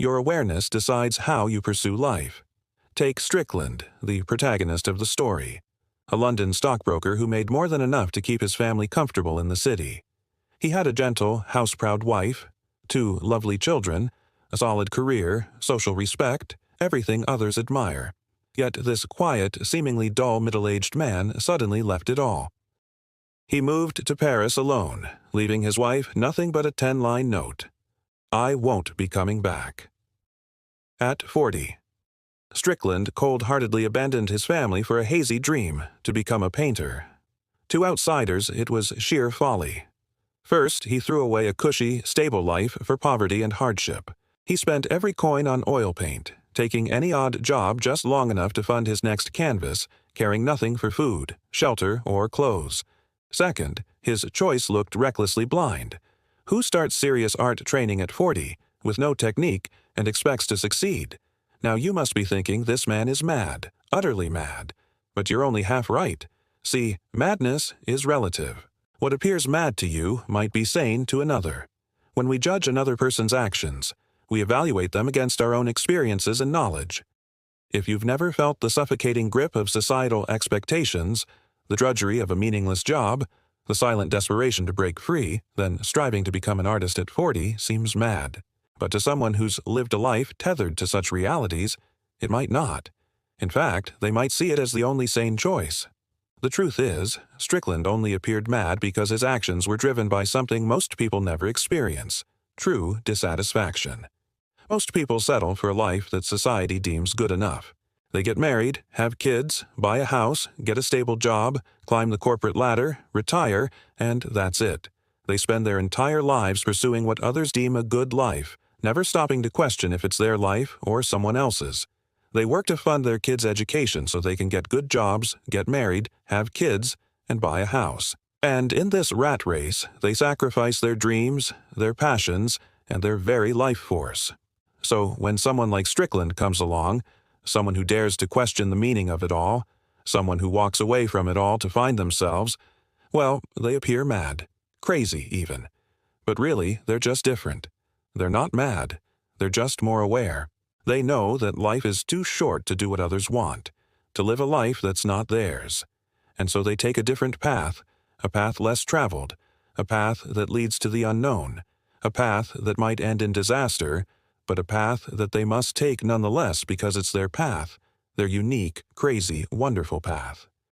Your awareness decides how you pursue life. Take Strickland, the protagonist of the story, a London stockbroker who made more than enough to keep his family comfortable in the city. He had a gentle, house-proud wife, 2 lovely children, a solid career, social respect, everything others admire. Yet this quiet, seemingly dull middle-aged man suddenly left it all. He moved to Paris alone, leaving his wife nothing but a 10-line note. "I won't be coming back." At 40, Strickland cold-heartedly abandoned his family for a hazy dream to become a painter. To outsiders, it was sheer folly. First, he threw away a cushy, stable life for poverty and hardship. He spent every coin on oil paint, taking any odd job just long enough to fund his next canvas, caring nothing for food, shelter, or clothes. Second, his choice looked recklessly blind. Who starts serious art training at 40, with no technique, and expects to succeed? Now you must be thinking this man is mad, utterly mad. But you're only half right. See, madness is relative. What appears mad to you might be sane to another. When we judge another person's actions, we evaluate them against our own experiences and knowledge. If you've never felt the suffocating grip of societal expectations, the drudgery of a meaningless job, the silent desperation to break free, then striving to become an artist at 40 seems mad. But to someone who's lived a life tethered to such realities, it might not. In fact, they might see it as the only sane choice. The truth is, Strickland only appeared mad because his actions were driven by something most people never experience: true dissatisfaction. Most people settle for a life that society deems good enough. They get married, have kids, buy a house, get a stable job, climb the corporate ladder, retire, and that's it. They spend their entire lives pursuing what others deem a good life, never stopping to question if it's their life or someone else's. They work to fund their kids' education so they can get good jobs, get married, have kids, and buy a house. And in this rat race, they sacrifice their dreams, their passions, and their very life force. So when someone like Strickland comes along, someone who dares to question the meaning of it all, someone who walks away from it all to find themselves, well, they appear mad, crazy even. But really, they're just different. They're not mad. They're just more aware. They know that life is too short to do what others want, to live a life that's not theirs. And so they take a different path, a path less traveled, a path that leads to the unknown, a path that might end in disaster, but a path that they must take nonetheless because it's their path, their unique, crazy, wonderful path.